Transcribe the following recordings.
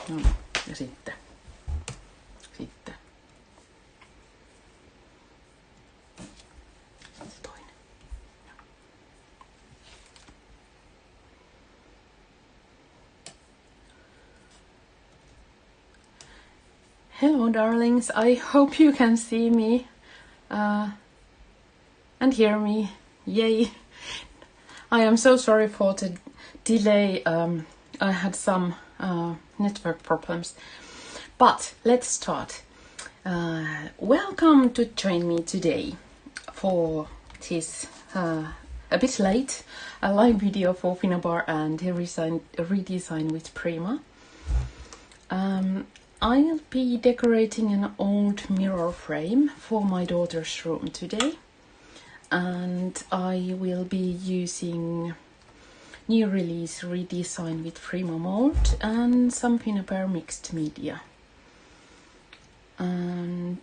No niin, ja sitten. Toinen. Hello darlings, I hope you can see me and hear me. Yay! I am so sorry for the delay. I had some network problems. But let's start. Welcome to join me today for this a bit late a live video for Finnabair and Redesign with Prima. I'll be decorating an old mirror frame for my daughter's room today, and I will be using new release Redesign with Prima mold and some Finnabair mixed media. And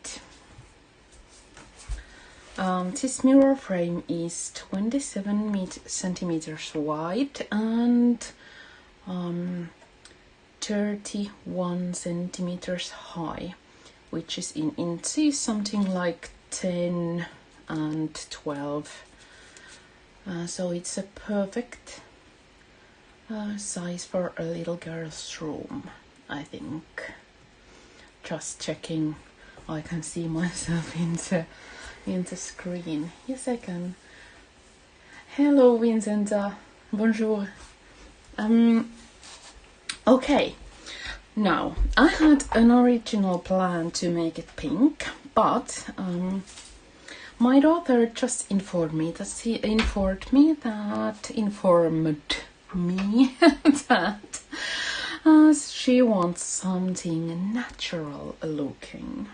this mirror frame is 27 centimeters wide and 31 centimeters high, which is in inches, something like 10 and 12. So it's a perfect size for a little girl's room, I think. Just checking I can see myself in the screen. Yes, I can. Hello, Vincenta. Bonjour. Okay, now I had an original plan to make it pink, but my daughter just informed me that she wants something natural looking.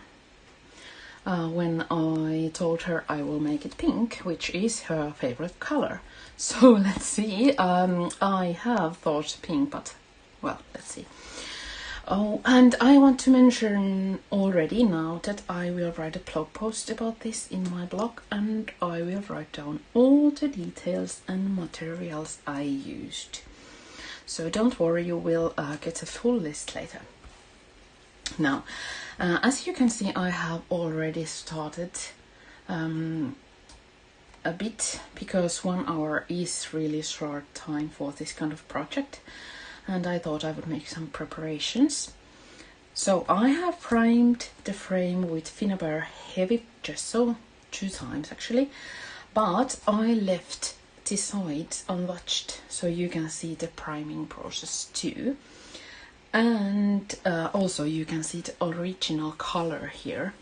When I told her I will make it pink, which is her favorite color. So let's see. I have thought pink, but well, let's see. Oh, and I want to mention already now that I will write a blog post about this in my blog, and I will write down all the details and materials I used. So don't worry, you will get a full list later. Now, as you can see, I have already started a bit, because 1 hour is really short time for this kind of project, and I thought I would make some preparations. So I have primed the frame with Finnabair heavy gesso 2 times actually, but I left the sides untouched so you can see the priming process too. And also you can see the original color here,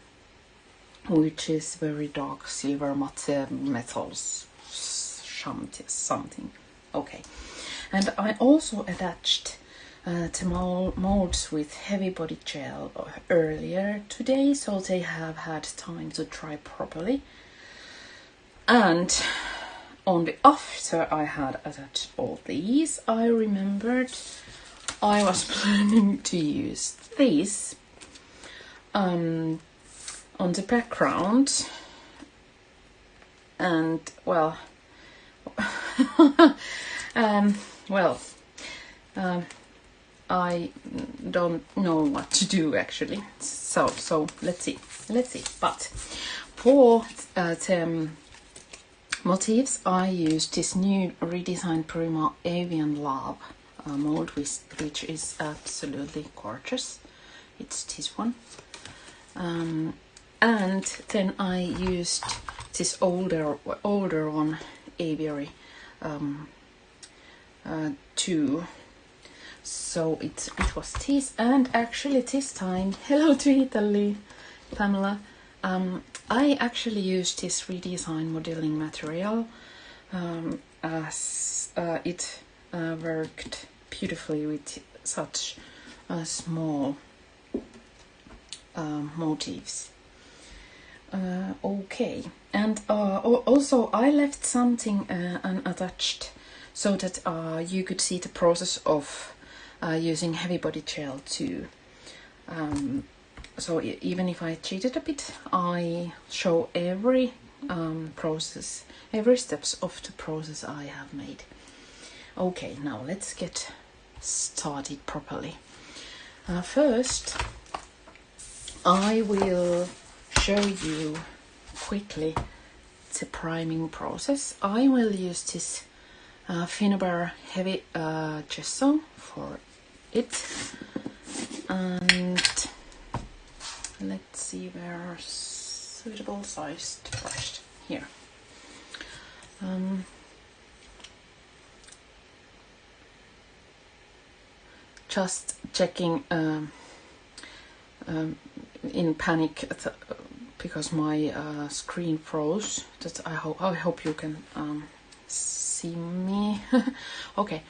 which is very dark silver matte metals something. Okay, and I also attached the molds with heavy body gel earlier today, so they have had time to dry properly. And on the after I had attached all these, I remembered I was planning to use this on the background, and well, I don't know what to do actually. So let's see. But for the motifs, I used this new Redesign Prima Avian Love mold, which is absolutely gorgeous. It's this one. And then I used this older one, Aviary 2. So it was this, and actually this time, hello to Italy, Pamela. I actually used this redesign modeling material as it worked beautifully with such small motifs. Okay, and also I left something unattached so that you could see the process of using heavy body gel too. So even if I cheated a bit, I show every process, every steps of the process I have made. Okay, now let's get started properly. First, I will show you quickly the priming process. I will use this Finnabair heavy gesso for it, and let's see where suitable sized brush here. Just checking in panic because my screen froze. That I hope you can see me. Okay,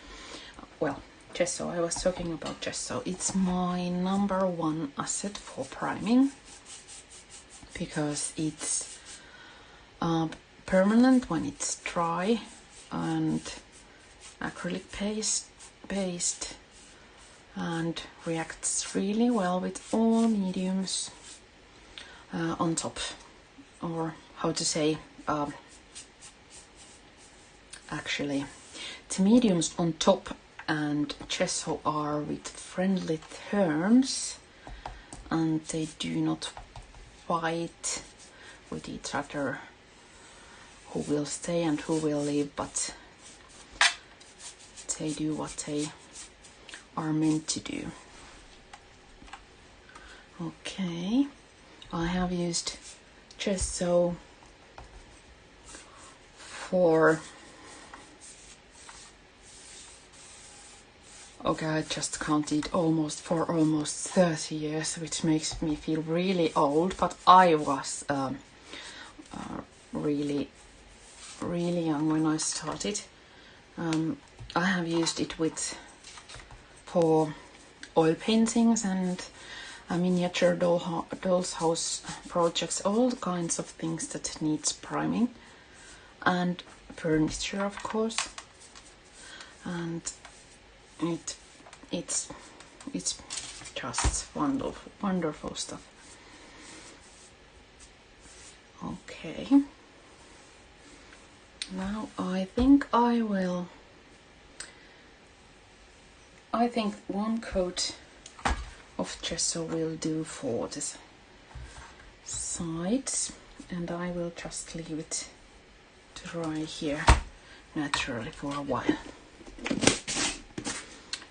well, gesso. I was talking about gesso. It's my number one asset for priming because it's permanent when it's dry and acrylic based and reacts really well with all mediums on top, or how to say, actually the mediums on top and gesso are with friendly terms and they do not fight with each other who will stay and who will leave, but they do what they are meant to do. Okay, I have used gesso for, okay, I just counted almost 30 years, which makes me feel really old, but I was really young when I started. I have used it for oil paintings and miniature doll's house projects, all kinds of things that needs priming, and furniture, of course. And it's just wonderful stuff. Okay, now I think one coat of gesso will do for the sides, and I will just leave it to dry here naturally for a while.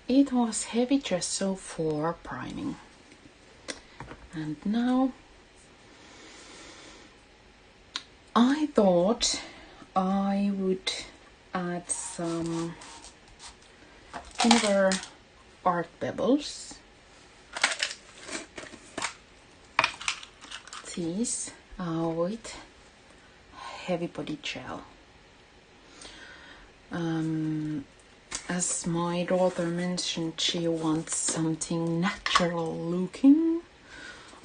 It was heavy gesso for priming, and now I thought I would add some Finnabair art pebbles. These are with heavy body gel. As my daughter mentioned, she wants something natural looking.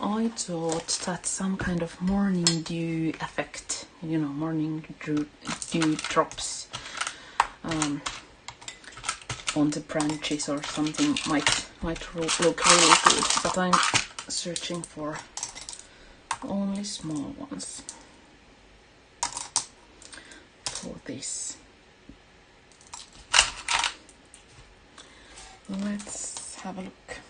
I thought that some kind of morning dew effect, morning dew drops on the branches or something might look really good, but I'm searching for only small ones for this. Let's have a look.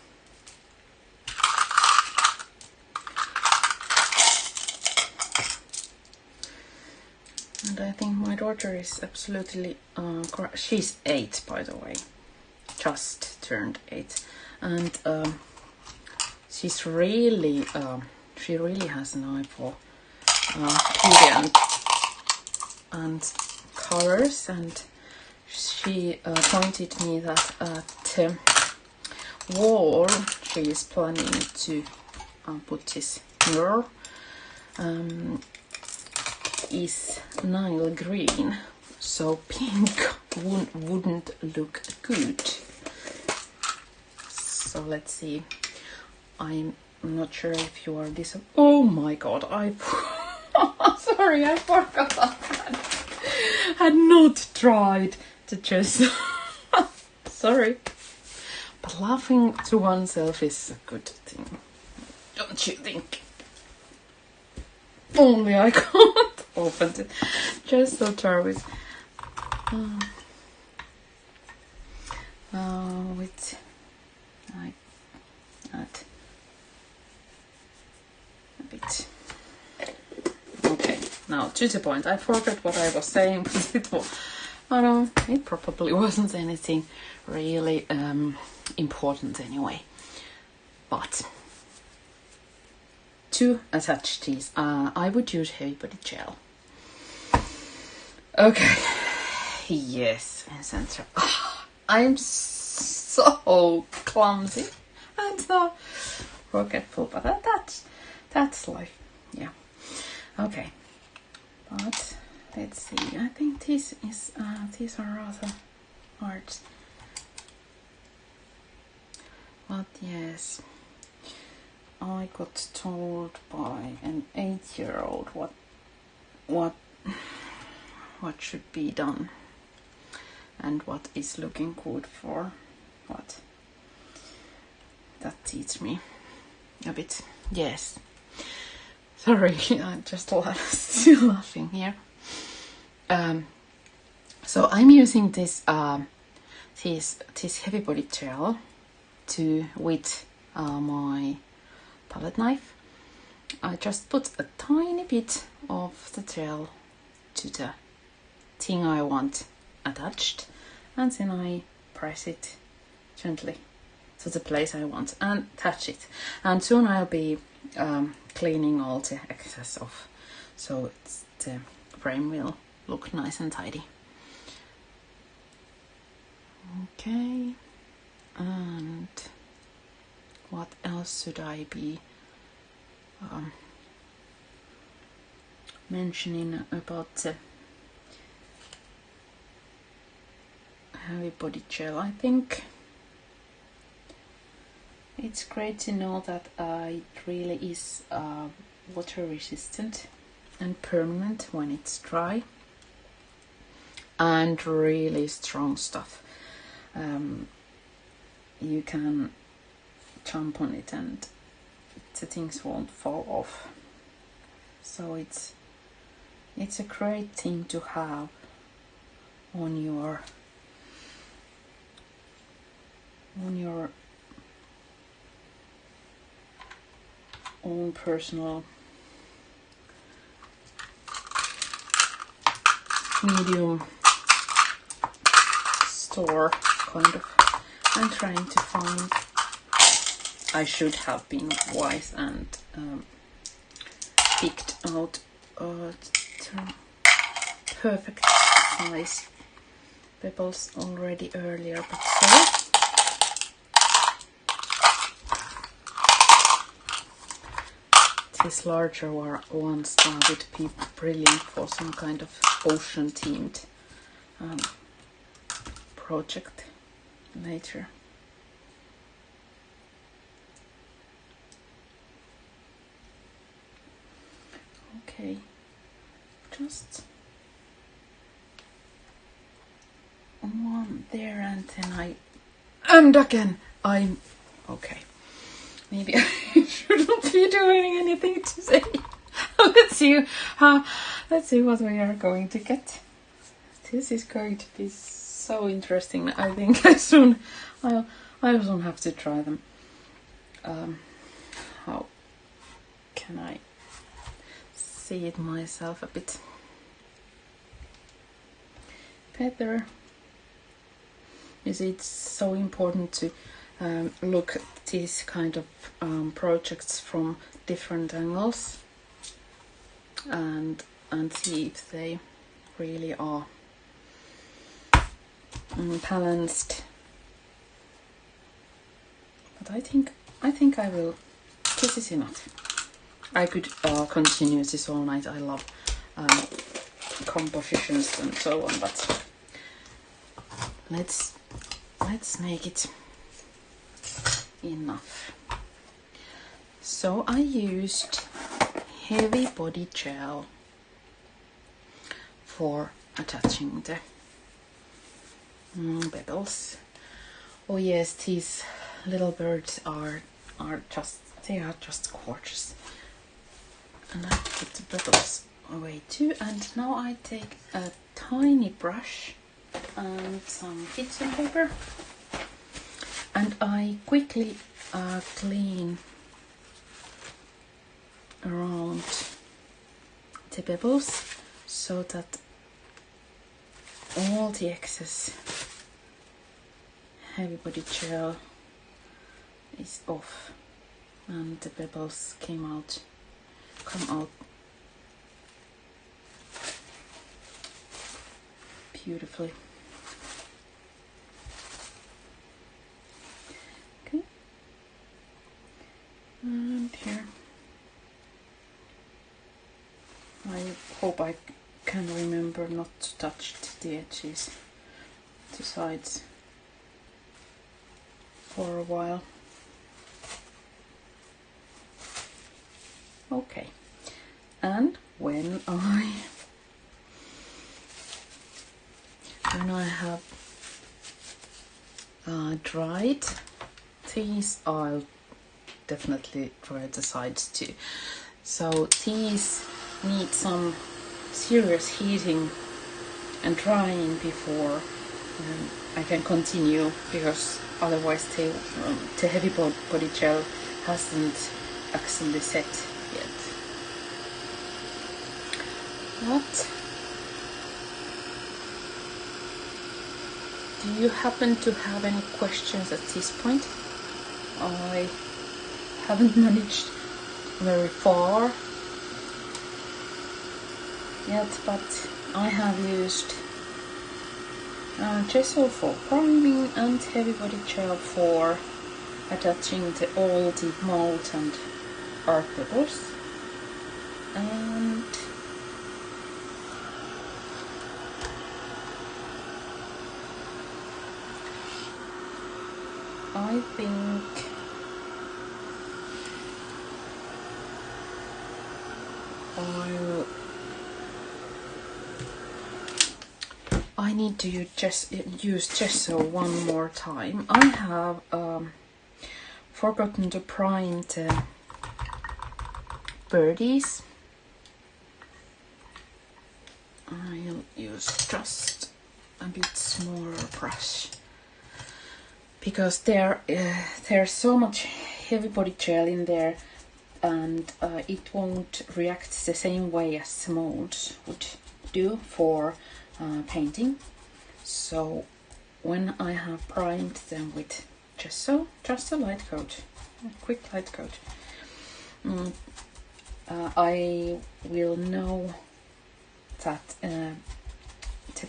And I think my daughter is absolutely she's 8, by the way, just turned 8, and she's really she really has an eye for beauty and colors, and she pointed me that at wall she is planning to put this mural is Nile green, so pink wouldn't look good. So let's see. I'm not sure if you are this. Oh my god! Sorry, I forgot that. Had not tried to just. Sorry, but laughing to oneself is a good thing, don't you think? Only I can't open it. Just so Jarvis. to the point. I forgot what I was saying, but it probably wasn't anything really important anyway. But to attach these, I would use heavy body gel. Okay, yes, and center. I'm so clumsy and so forgetful, but that's life. Yeah. Okay. But let's see. I think these are rather hard. But yes, I got told by an 8-year-old what should be done and what is looking good for what. That teaches me a bit. Yes. Sorry, I'm just still laughing here. So I'm using this heavy body gel with my palette knife. I just put a tiny bit of the gel to the thing I want attached, and then I press it gently to the place I want and touch it. And soon I'll be cleaning all the excess off, so the frame will look nice and tidy. Okay, and what else should I be mentioning about the heavy body gel? I think it's great to know that it really is water resistant and permanent when it's dry, and really strong stuff. You can jump on it and the things won't fall off. So it's a great thing to have on your own personal medium store, kind of. I'm trying to find. I should have been wise and picked out perfect size pebbles already earlier, but sorry. These larger ones would be brilliant for some kind of ocean themed project later. Okay, just one there, and then and again I'm okay. Maybe I shouldn't be doing anything today. Let's see what we are going to get. This is going to be so interesting. I think I'll soon have to try them. How can I see it myself a bit better? You see, it's so important to look at these kind of projects from different angles and see if they really are balanced. But I think I will. This is enough. I could continue this all night. I love compositions and so on, but let's make it enough. So I used heavy body gel for attaching the petals. Oh yes, these little birds are just gorgeous. And I put the petals away too. And now I take a tiny brush and some kitchen paper, and I quickly clean around the pebbles so that all the excess heavy body gel is off and the pebbles come out beautifully. Okay, and here I hope I can remember not to touch the edges, the sides, for a while. Okay, and when I have dried these, I'll definitely dry the sides too. So these need some serious heating and drying before I can continue, because otherwise the heavy body gel hasn't actually set yet. But do you happen to have any questions at this point? I haven't managed very far yet, but I have used gesso for priming and heavy body gel for attaching all the mold and art pebbles, and I think I need to use gesso one more time. I have forgotten to prime the birdies. I'll use just a bit smaller brush, because there's so much heavy body gel in there, and it won't react the same way as the molds would do for painting. So when I have primed them with gesso, just a light coat, a quick light coat, I will know that the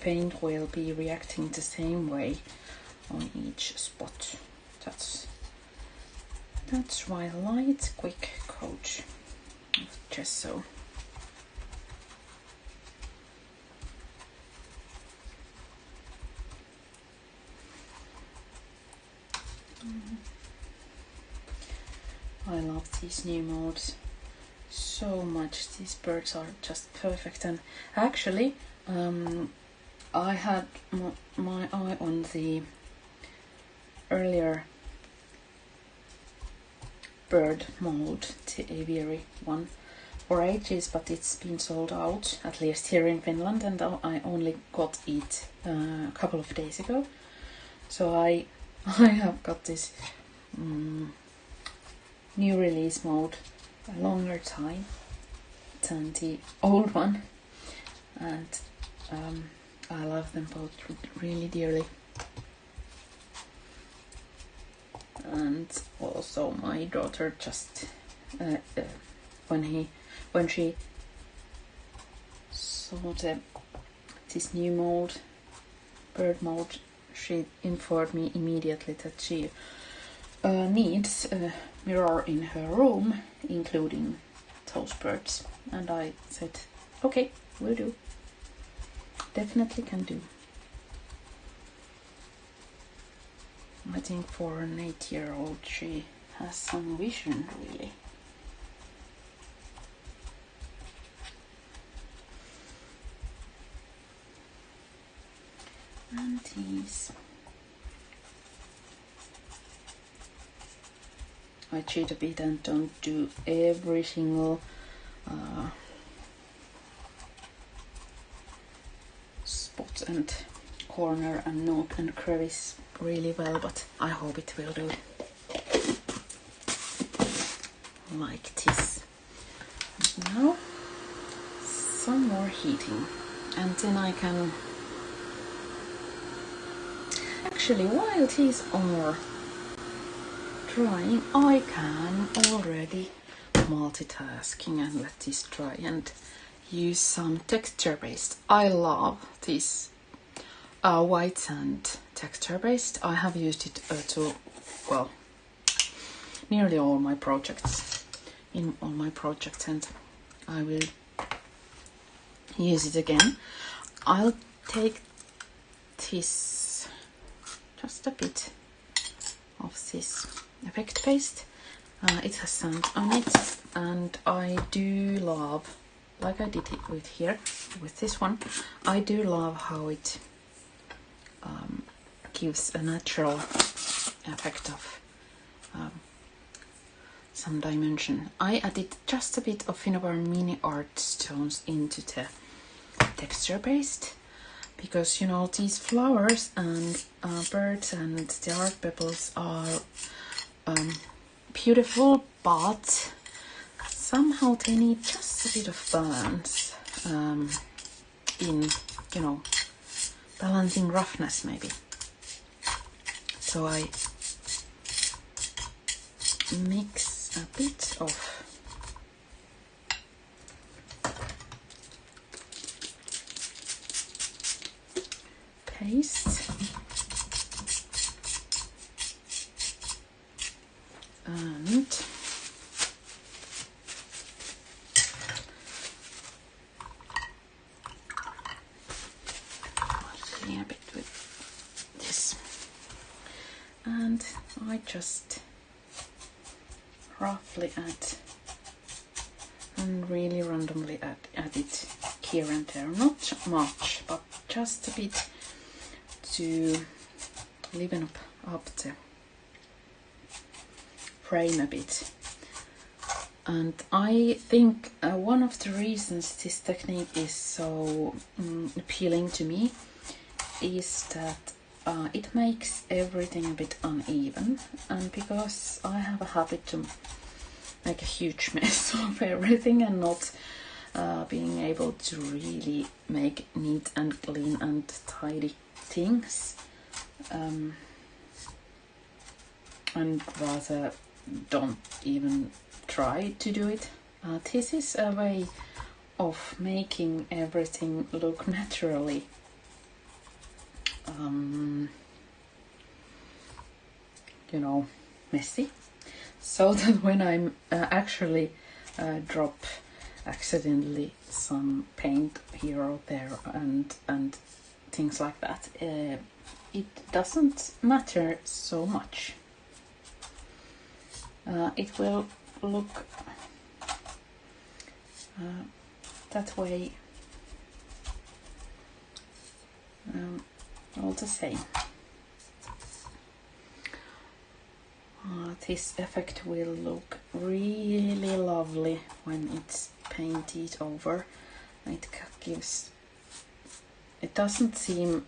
paint will be reacting the same way on each spot. That's why a light quick coat of gesso. I love these new molds so much. These birds are just perfect, and actually I had my eye on the earlier bird mold, the aviary one, for ages, but it's been sold out, at least here in Finland, and I only got it a couple of days ago. So I have got this new release mold a longer time than the old one, and I love them both really dearly. And also my daughter just when she saw this new mold, bird mold, she informed me immediately that she needs a mirror in her room including those birds, and I said okay, will do, definitely can do. I think for an 8-year-old she has some vision, really. And these, I cheat a bit and don't do every single spot and corner and nook and crevice really well, but I hope it will do. Like this. Now, some more heating, and then I can actually, while these are drying, I can already multitasking and let this dry and use some texture based. I love this white sand texture based. I have used it to, well, nearly all my projects, in all my projects, and I will use it again. I'll take this, just a bit of this effect paste. It has sand on it, and I do love, like I did it with here, with this one, I do love how it gives a natural effect of some dimension. I added just a bit of Finnabair mini art stones into the texture paste, because you know these flowers and birds and the art pebbles are beautiful, but somehow they need just a bit of balance in, you know, balancing roughness maybe. So I mix a bit of paste and a bit with this, and I just roughly add and really randomly add it here and there, not much, but just a bit to liven up the frame a bit. And I think one of the reasons this technique is so appealing to me is that it makes everything a bit uneven, and because I have a habit to make a huge mess of everything and not being able to really make neat and clean and tidy things, and rather don't even try to do it. This is a way of making everything look naturally you know, messy, so that when I'm actually drop accidentally some paint here or there and things like that, it doesn't matter so much. It will look that way all the same. This effect will look really lovely when it's painted over. It gives, it doesn't seem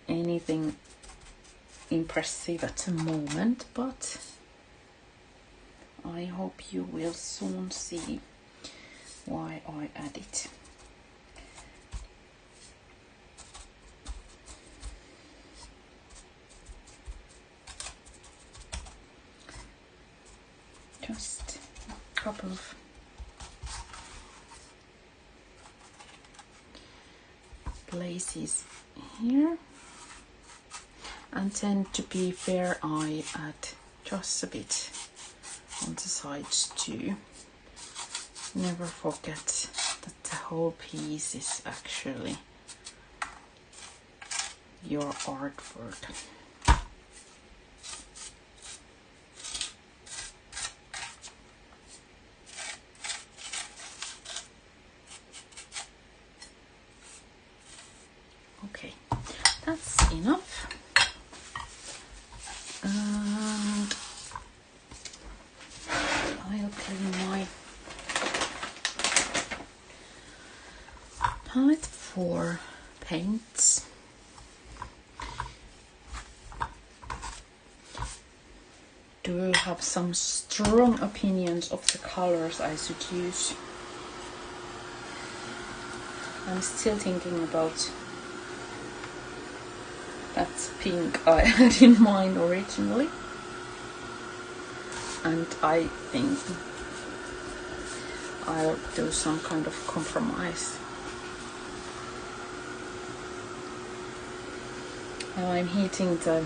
anything impressive at the moment, but I hope you will soon see why I add it. Just a couple of places here, and then to be fair I add just a bit on the sides too. Never forget that the whole piece is actually your artwork. Okay, that's enough. And I'll clean my palette for paints. Do you have some strong opinions of the colors I should use? I'm still thinking about that pink I had in mind originally, and I think I'll do some kind of compromise. Now I'm heating the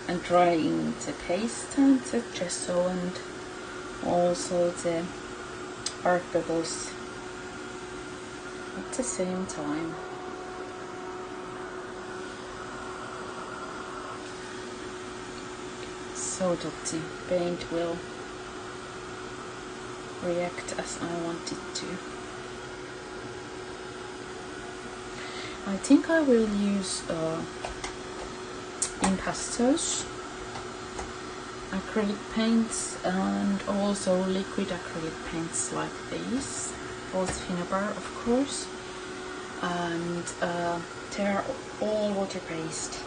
and drying the paste and the gesso and also the art bubbles at the same time. So that the paint will react as I want it to. I think I will use impastos, acrylic paints, and also liquid acrylic paints like these, both Finnabair of course, and they are all water-based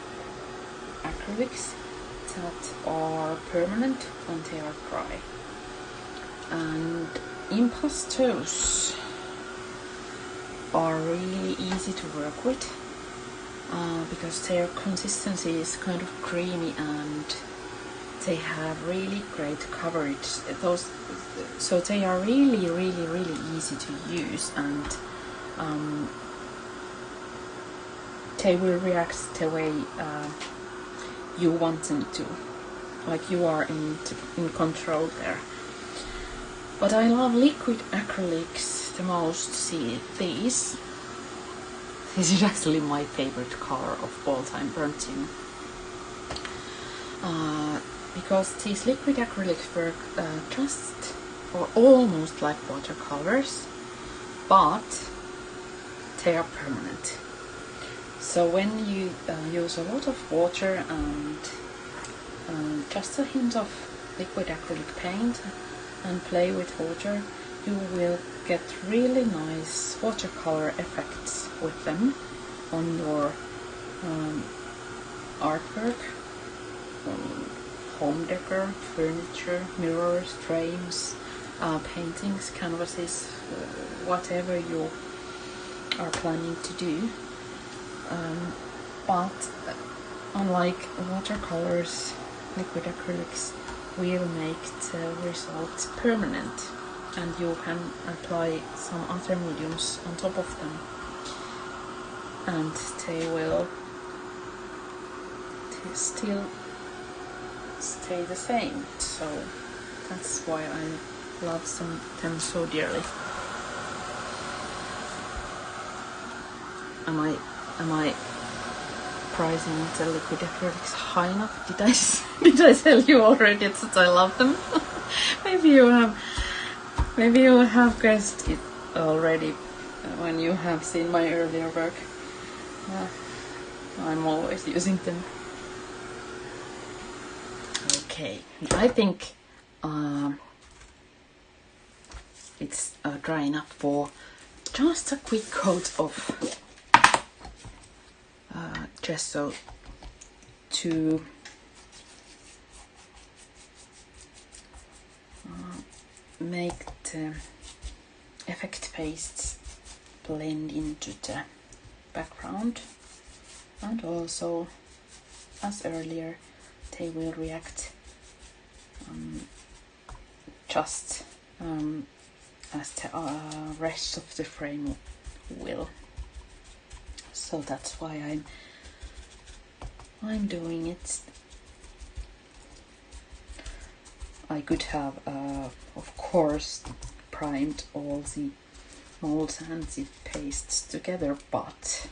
acrylics that are permanent when they are dry. And impastos are really easy to work with because their consistency is kind of creamy and they have really great coverage. So they are really easy to use, and they will react the way you want them to, like you are in control there. But I love liquid acrylics the most. See, this is actually my favorite color of all time, burnt in. Because these liquid acrylics work just or almost like watercolors, but they are permanent. So when you use a lot of water and just a hint of liquid acrylic paint and play with water, you will get really nice watercolor effects with them on your artwork, home decor, furniture, mirrors, frames, paintings, canvases, whatever you are planning to do. But unlike watercolors, liquid acrylics will make the result permanent, and you can apply some other mediums on top of them and they will still stay the same. So that's why I love them so dearly. Am I pricing the liquid acrylics high enough? Did I tell you already that I love them? Maybe you have guessed it already when you have seen my earlier work. I'm always using them. Okay, I think it's dry enough for just a quick coat of gesso to make the effect pastes blend into the background, and also, as earlier, they will react just as the rest of the frame will. So that's why I'm doing it. I could have, of course, primed all the molds and the pastes together, but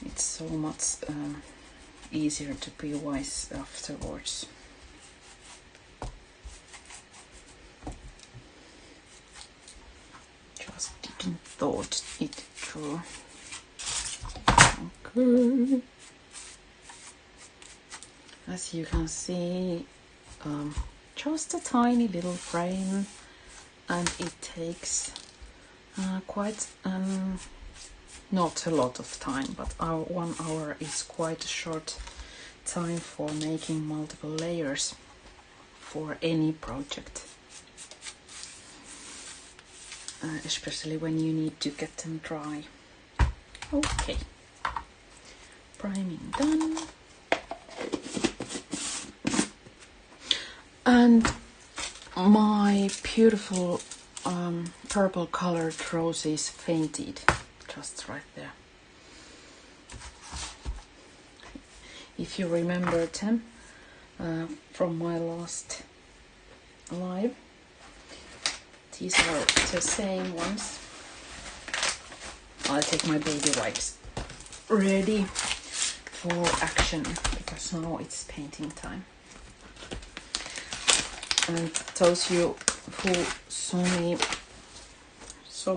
it's so much easier to be wise afterwards. Just didn't thought it through. Okay. As you can see, just a tiny little frame, and it takes quite not a lot of time, but 1 hour is quite a short time for making multiple layers for any project. especially when you need to get them dry. Okay, priming done. And my beautiful purple colored roses fainted just right there. If you remember them from my last live, these are the same ones. I'll take my baby wipes ready for action because now it's painting time. And those you who saw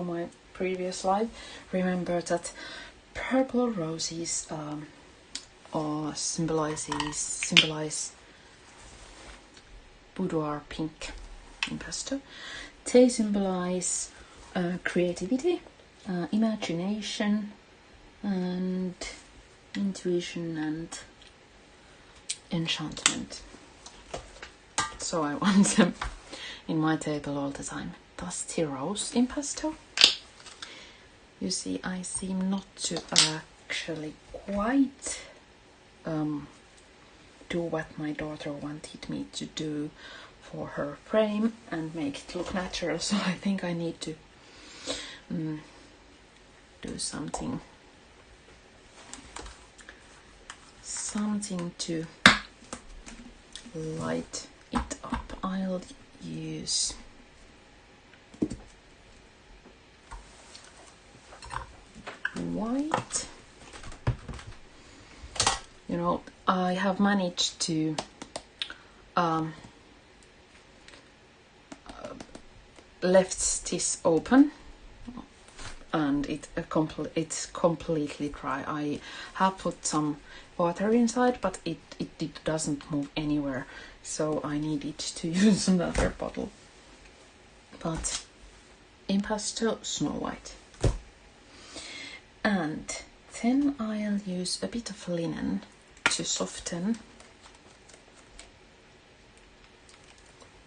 my previous live remember that purple roses symbolize boudoir pink impasto. They symbolize creativity, imagination, and intuition and enchantment. So I want them in my table all the time. Dusty rose impasto. You see, I seem not to actually quite do what my daughter wanted me to do for her frame and make it look natural, so I think I need to do something to light it up. I'll use white. You know, I have managed to left this open and it's completely dry. I have put some water inside, but it doesn't move anywhere, so I needed to use another bottle. But impasto Snow White. And then I'll use a bit of linen to soften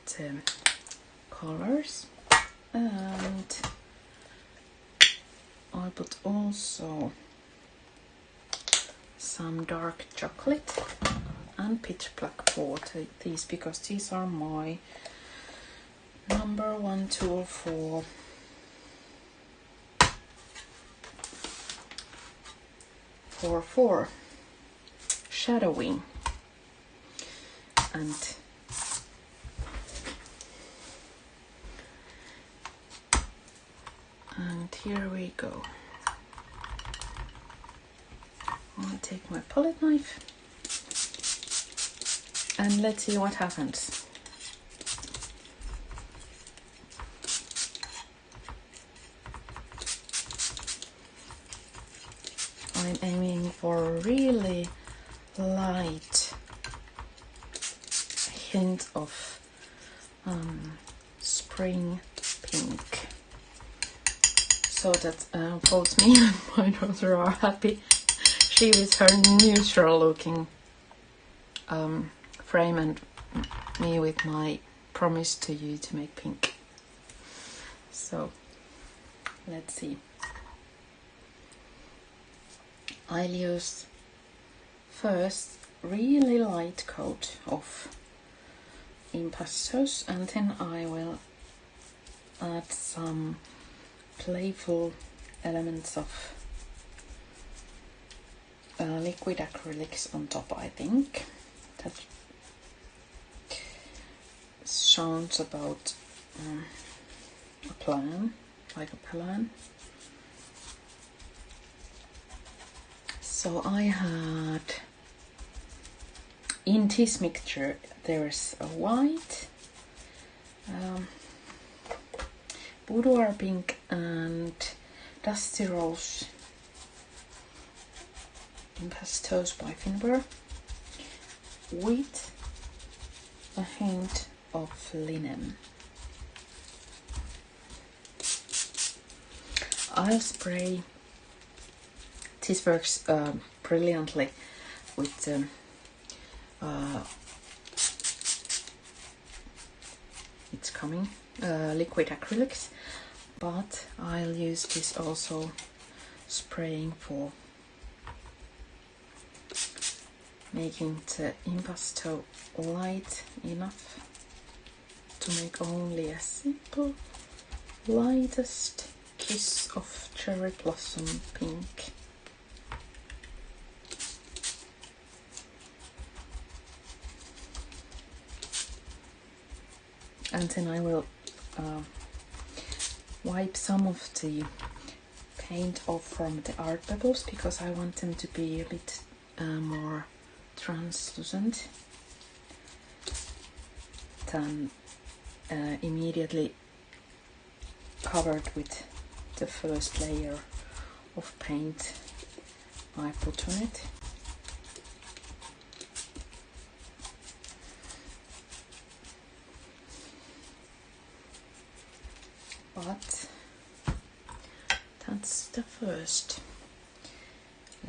the colors, and I'll put also some dark chocolate and pitch black for these, because these are my number one tool for shadowing. And here we go. I'll take my palette knife and let's see what happens. I'm aiming for a really light hint of spring pink, so that both me and my daughter are happy. She with her neutral looking frame and me with my promise to you to make pink. So let's see. I'll use first really light coat of impastos, and then I will add some playful elements of liquid acrylics on top. I think that sounds about a plan, like a plan. So I had, in this mixture, there's a white, boudoir pink and dusty rose impastos by Finnabair, with a hint of linen. I'll spray. This works brilliantly with it's coming liquid acrylics. but I'll use this also spraying for making the impasto light enough to make only a simple lightest kiss of cherry blossom pink. And then I will wipe some of the paint off from the art pebbles because I want them to be a bit more translucent than immediately covered with the first layer of paint I put on it. But that's the first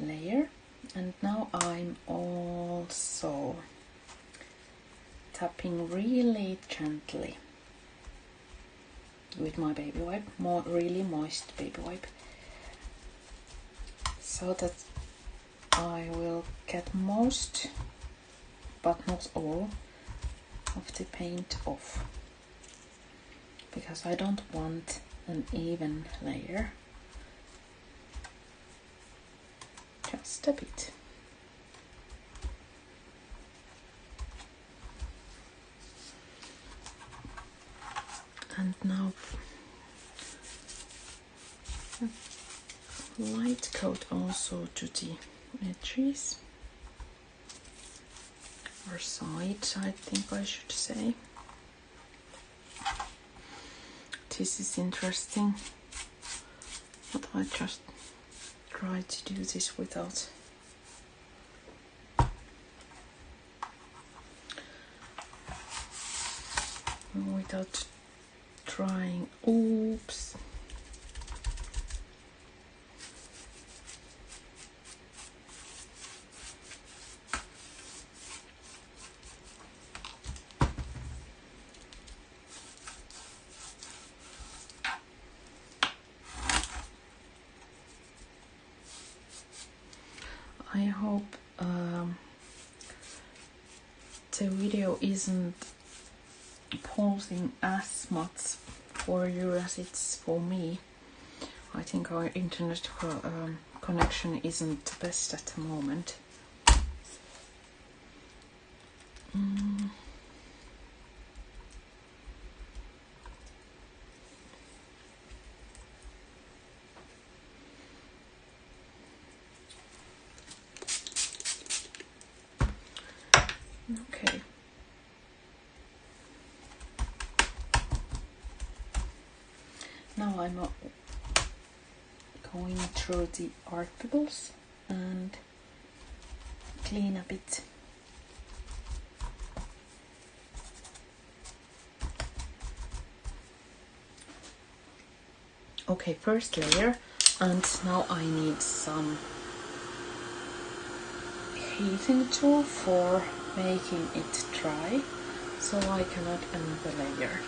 layer, and now I'm also tapping really gently with my baby wipe, really moist baby wipe, so that I will get most, but not all, of the paint off, because I don't want an even layer, just a bit. And now light coat also to the edges, or sides, I think I should say. This is interesting, but I just try to do this without trying. Oops. I hope the video isn't pausing as much for you as it's for me. I think our internet connection isn't the best at the moment. Okay. Now I'm going through the art pebbles and clean a bit. Okay, first layer, and now I need some heating tool for making it dry, so I can add another layer.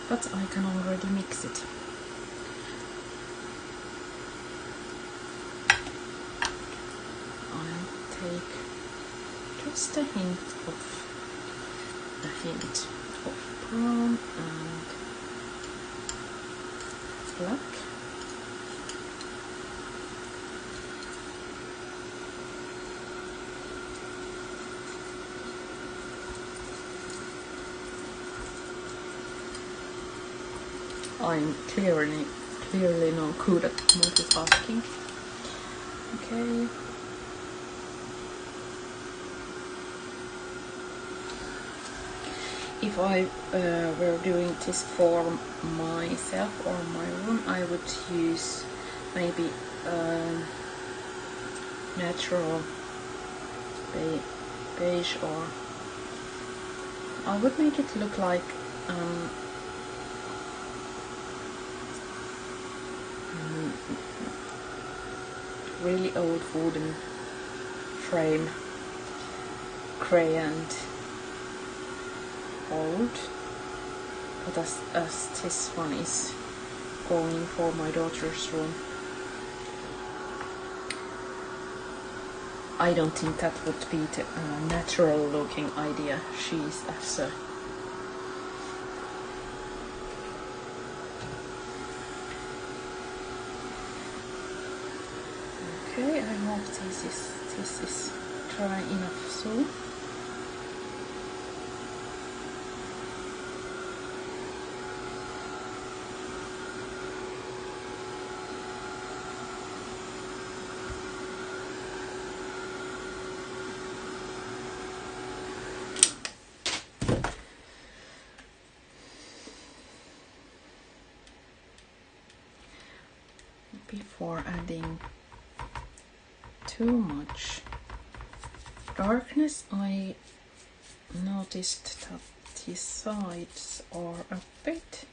But I can already mix it. I'll take just a hint of brown and black. I'm clearly not good at multitasking. Okay. If I were doing this for myself or my room, I would use maybe natural beige, or I would make it look like really old wooden frame, grey and old. But as this one is going for my daughter's room, I don't think that would be the natural looking idea. She's as a okay, I hope this is dry enough soon. Before adding too much darkness, I noticed that the sides are a bit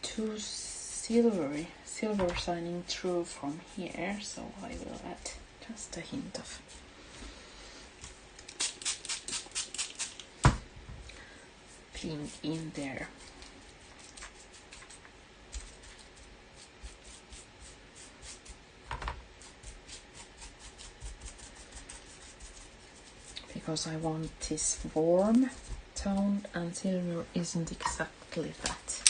too silver shining through from here, so I will add just a hint of pink in there. Because I want this warm toned, and silver isn't exactly that.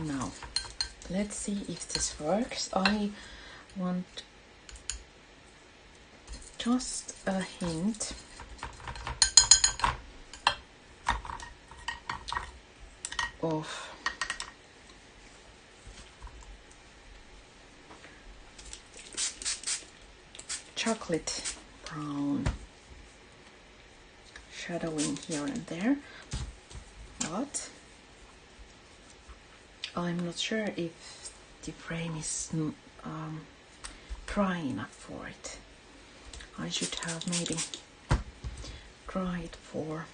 Now, let's see if this works. I want just a hint of chocolate brown shadowing here and there, but I'm not sure if the frame is dry enough for it. I should have maybe dried for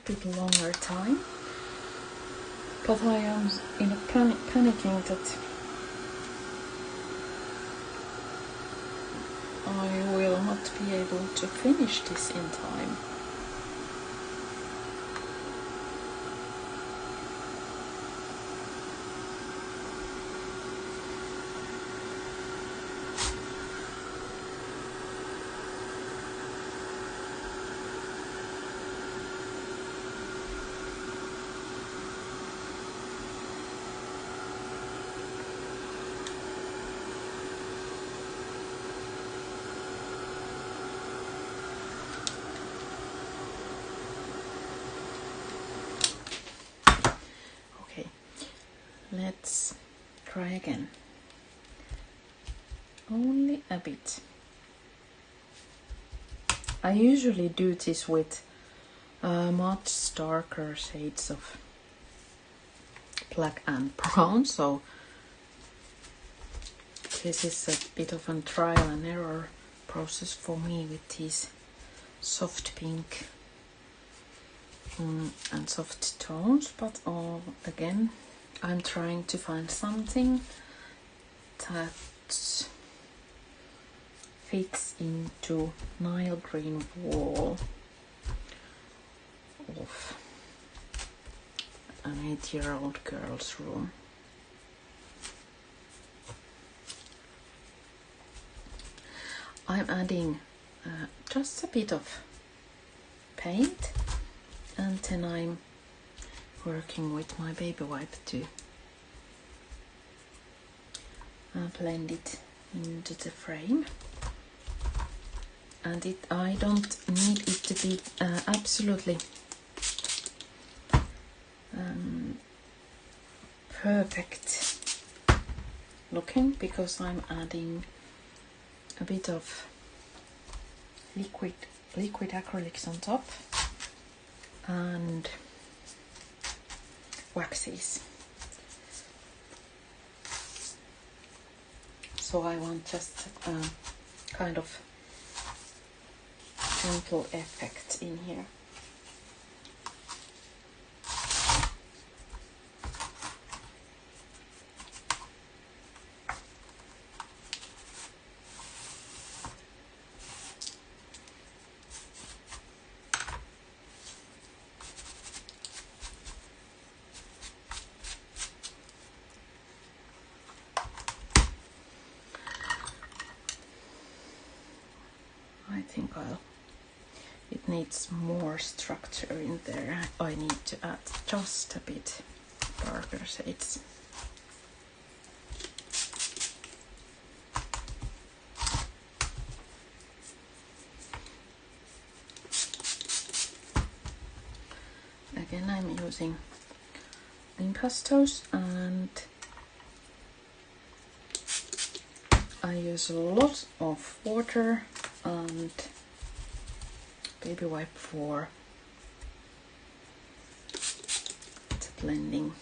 a bit longer time, but I am in a panicking that I will not be able to finish this in time. Let's try again. Only a bit. I usually do this with much darker shades of black and brown, so this is a bit of a trial and error process for me with these soft pink and soft tones, but again I'm trying to find something that fits into Nile green wall of an 8-year-old girl's room. I'm adding just a bit of paint, and then I'm working with my baby wipe to blend it into the frame. And I don't need it to be absolutely perfect looking, because I'm adding a bit of liquid acrylics on top and waxes. So I want just kind of gentle effect in here. I think it needs more structure in there. I need to add just a bit darker shades. Again, I'm using impastos and I use a lot of water and baby wipe for the blending.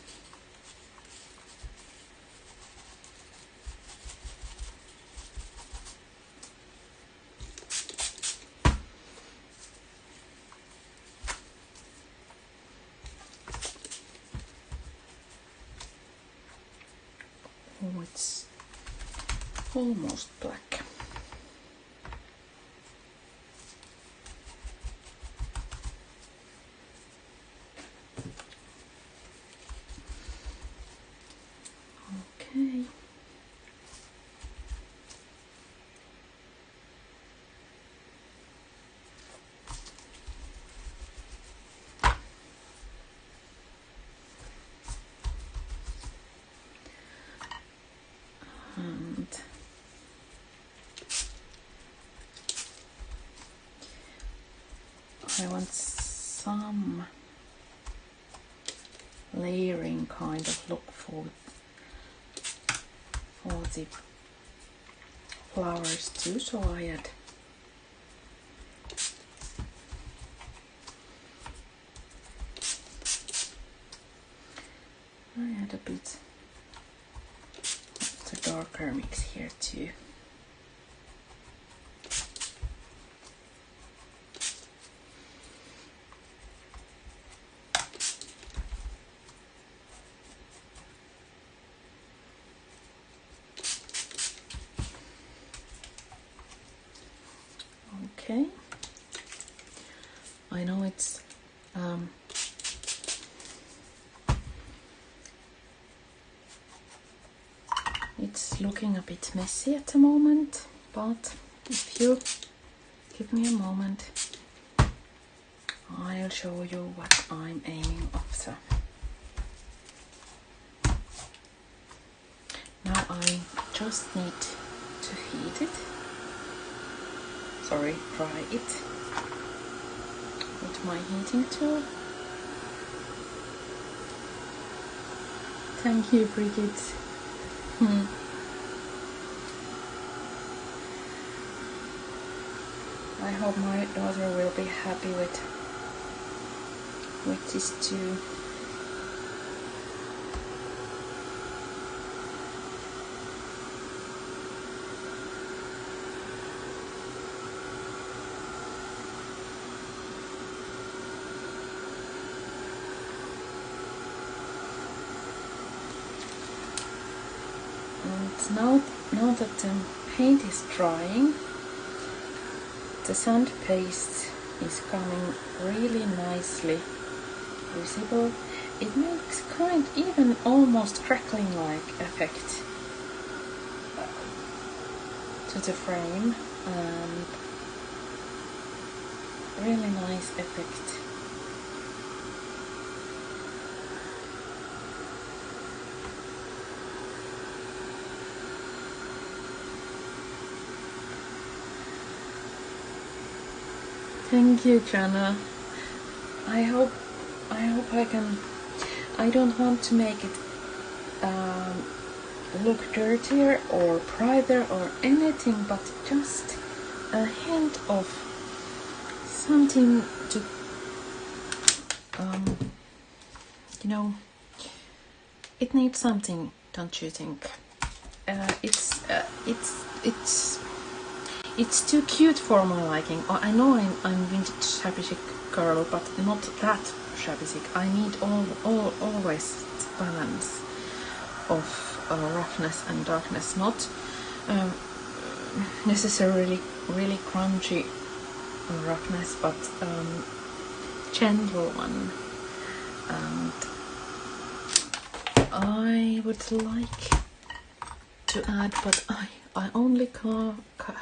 Oh, it's almost black. Okay. And I want some layering kind of look for the flowers too, so I add a bit of the darker mix here too. Okay, I know it's looking a bit messy at the moment, but if you give me a moment, I'll show you what I'm aiming after. Now I just need to heat it. Sorry, dry it with my heating tool. Thank you, Brigitte. I hope my daughter will be happy with this too. And now that the paint is drying, the sand paste is coming really nicely visible. It makes even almost crackling like effect to the frame, and really nice effect. Thank you, Jana. I hope I can. I don't want to make it look dirtier or brighter or anything, but just a hint of something to, it needs something, don't you think? It's too cute for my liking. I know I'm vintage shabby chic girl, but not that shabby chic. I need always balance of roughness and darkness, not necessarily really crunchy roughness, but gentle one. And I would like to add, but I only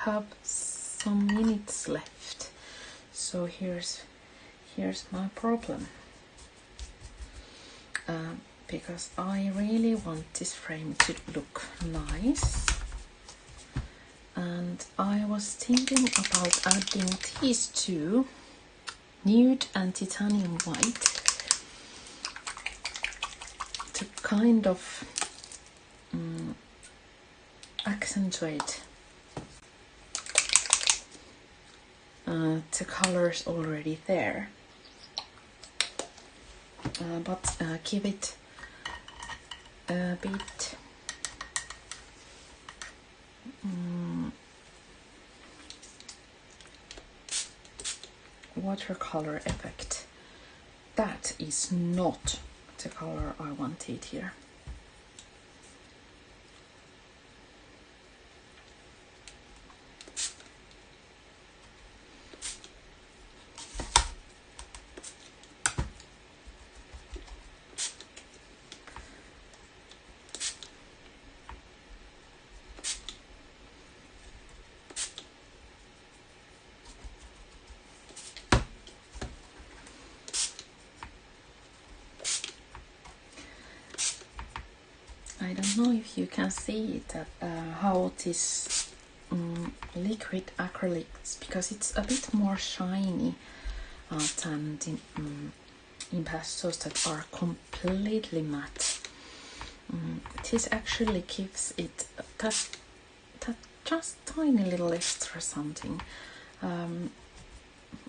have some minutes left, so here's my problem, because I really want this frame to look nice, and I was thinking about adding these two, nude and titanium white, to kind of accentuate the colors already there, but give it a bit watercolor effect. That is not the color I wanted here. I don't know if you can see it, how this liquid acrylics, because it's a bit more shiny than in pastels that are completely matte. This actually gives it that just tiny little extra something.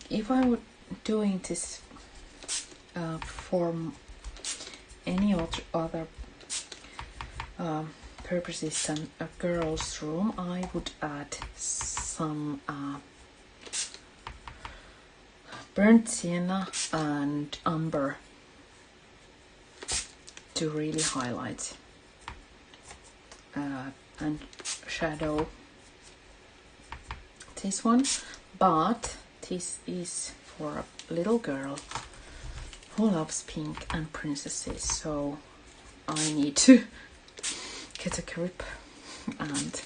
If I were doing this for any other purposes than a girl's room, I would add some burnt sienna and umber to really highlight and shadow this one, but this is for a little girl who loves pink and princesses, so I need to get a grip and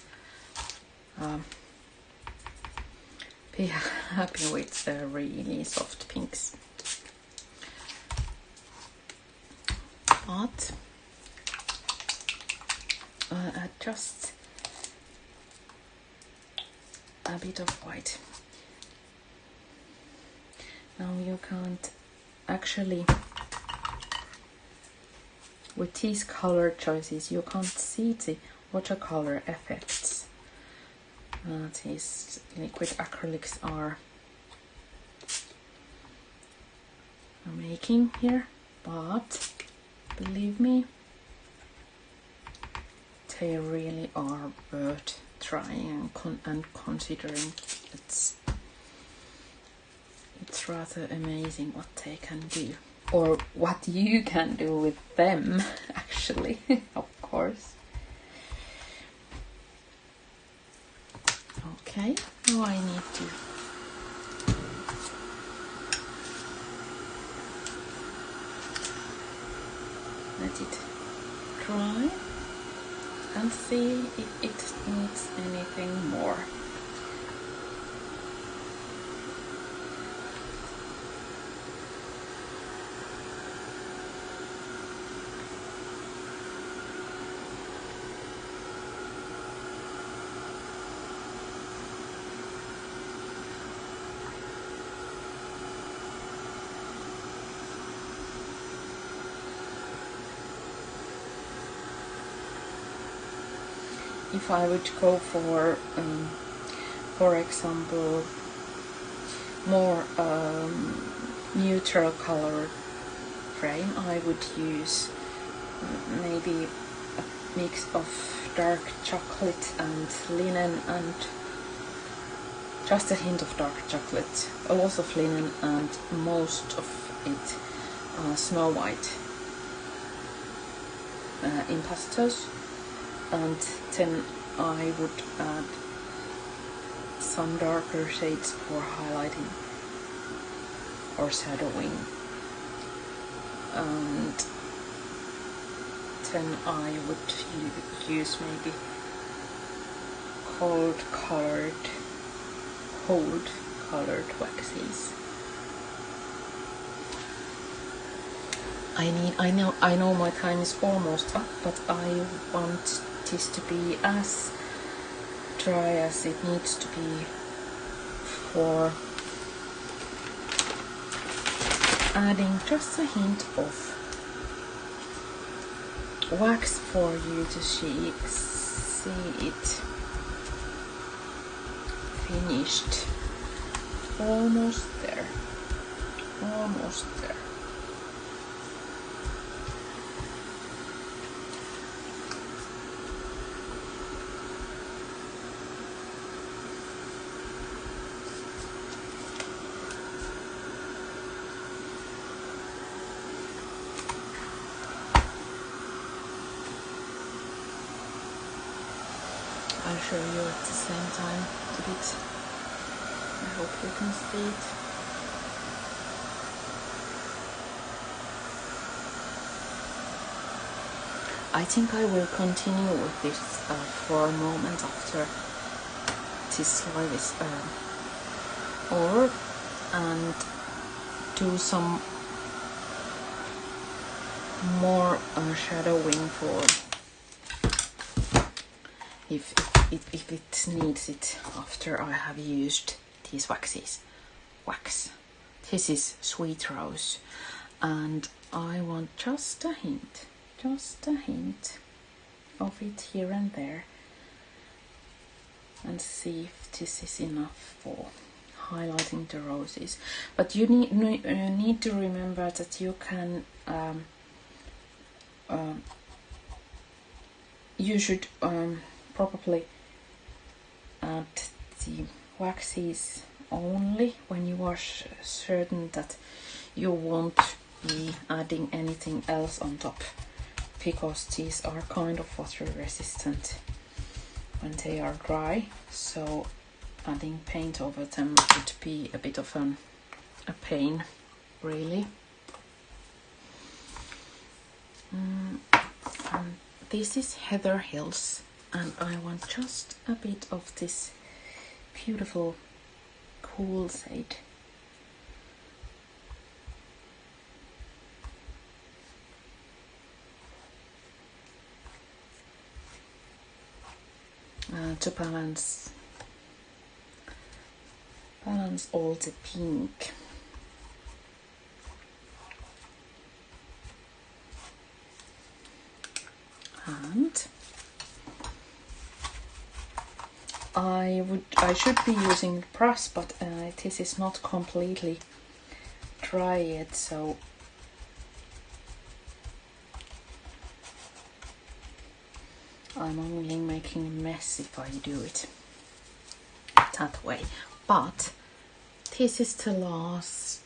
be happy with the really soft pinks. But just a bit of white. Now you can't actually, with these color choices, you can't see the watercolor effects these liquid acrylics are making here, but believe me, they really are worth trying and considering. It's rather amazing what they can do, or what you can do with them, actually. Of course. Okay, now I need to let it dry and see if it needs anything more. If I would go for example, more neutral color frame, I would use maybe a mix of dark chocolate and linen and just a hint of dark chocolate, a lot of linen, and most of it snow white impastels. And then I would add some darker shades for highlighting or shadowing, and then I would use maybe cold colored waxes. I know my time is almost up, but I want this to be as dry as it needs to be for adding just a hint of wax for you to see it finished. Almost there. Almost there. I'll show you at the same time a bit. I hope you can see it. I think I will continue with this for a moment after this live is over, and do some more shadowing for if it needs it after I have used these waxes. This is Sweet Rose, and I want just a hint of it here and there, and see if this is enough for highlighting the roses. But you need to remember that you can you should probably add the waxes only when you are certain that you won't be adding anything else on top, because these are kind of water resistant when they are dry, so adding paint over them would be a bit of a pain, really. And this is Heather Hills, and I want just a bit of this beautiful cool shade. To balance all the pink. And I should be using brush, but this is not completely dry yet, so I'm only making a mess if I do it that way. But this is the last.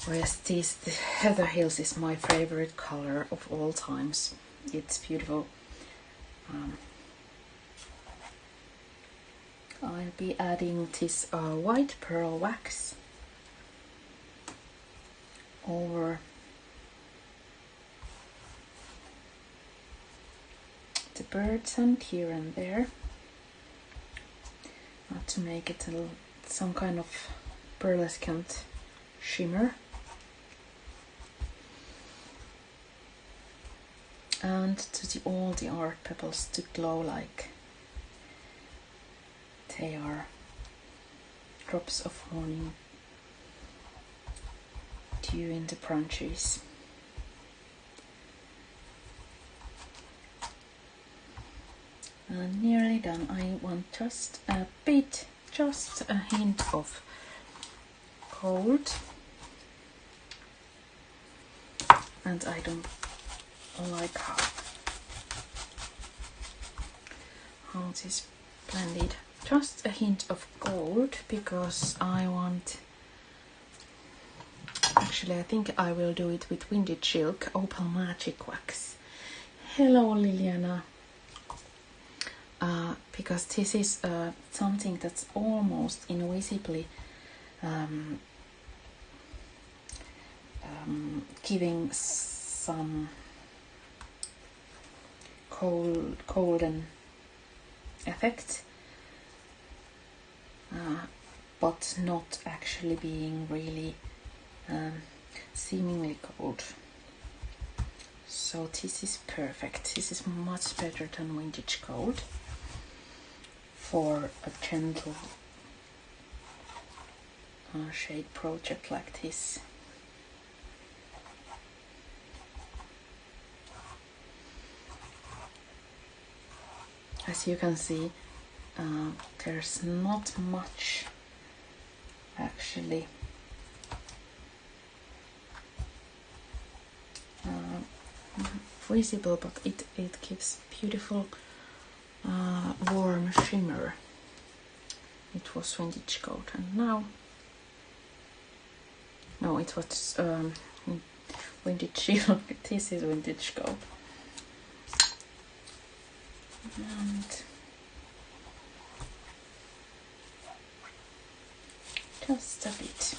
Whereas the Heather Hills is my favorite color of all times. It's beautiful. I'll be adding this white pearl wax over the birds and here and there, to make it some kind of pearlescent shimmer. And to all the art petals to glow like they are drops of morning dew in the branches. And nearly done. I want just a bit, just a hint of gold, and I don't like how this blended just a hint of gold because I want, actually I think I will do it with Vintage Silk Opal Magic Wax. Hello Liliana. Because this is something that's almost invisibly giving some golden effect, but not actually being really seemingly gold. So this is perfect. This is much better than vintage gold for a gentle shade project like this. As you can see, there's not much actually visible, but it gives beautiful warm shimmer. It was vintage gold, and now, no, it was vintage silk. This is vintage gold. And just a bit.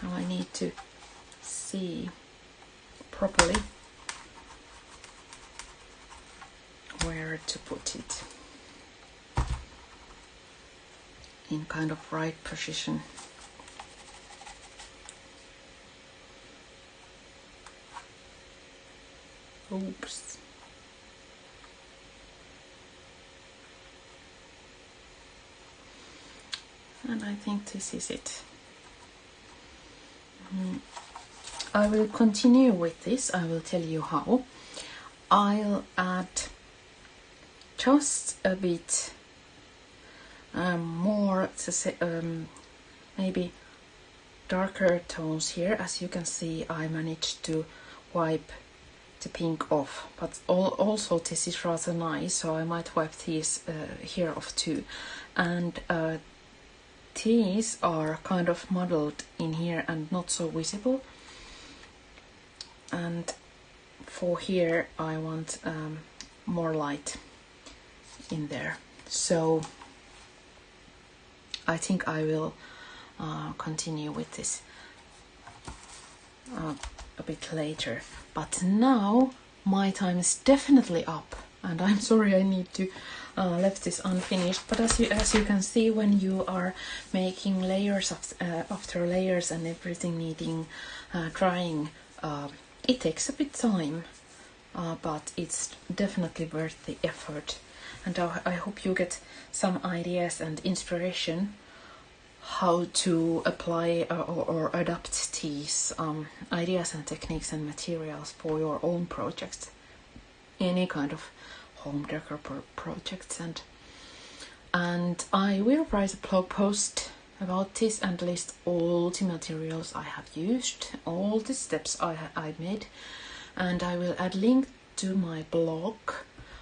Now I need to see properly where to put it in kind of right position. Oops. And I think this is it. I will continue with this. I will tell you how. I'll add just a bit more, maybe darker tones here. As you can see, I managed to wipe the pink off, but also this is rather nice, so I might wipe these here off too. And these are kind of muddled in here and not so visible. And for here I want more light in there. So I think I will continue with this a bit later. But now my time is definitely up, and I'm sorry I need to left this unfinished. But as you can see, when you are making layers after layers and everything needing drying, it takes a bit time, but it's definitely worth the effort. And I hope you get some ideas and inspiration how to apply or adapt these ideas and techniques and materials for your own projects, any kind of home decor projects. And I will write a blog post about this and list all the materials I have used, all the steps I made, and I will add link to my blog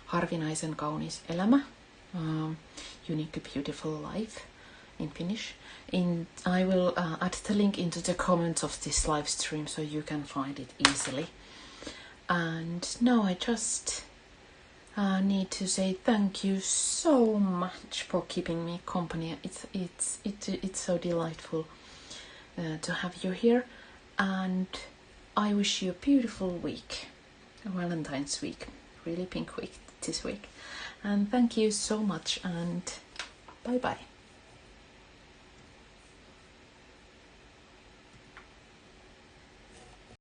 Harvinaisen kaunis elämä, uniquely beautiful life in Finnish. I will add the link into the comments of this live stream so you can find it easily. And now I just need to say thank you so much for keeping me company. It's so delightful to have you here, and I wish you a beautiful week, a Valentine's week, really pink week this week. And thank you so much, and bye bye.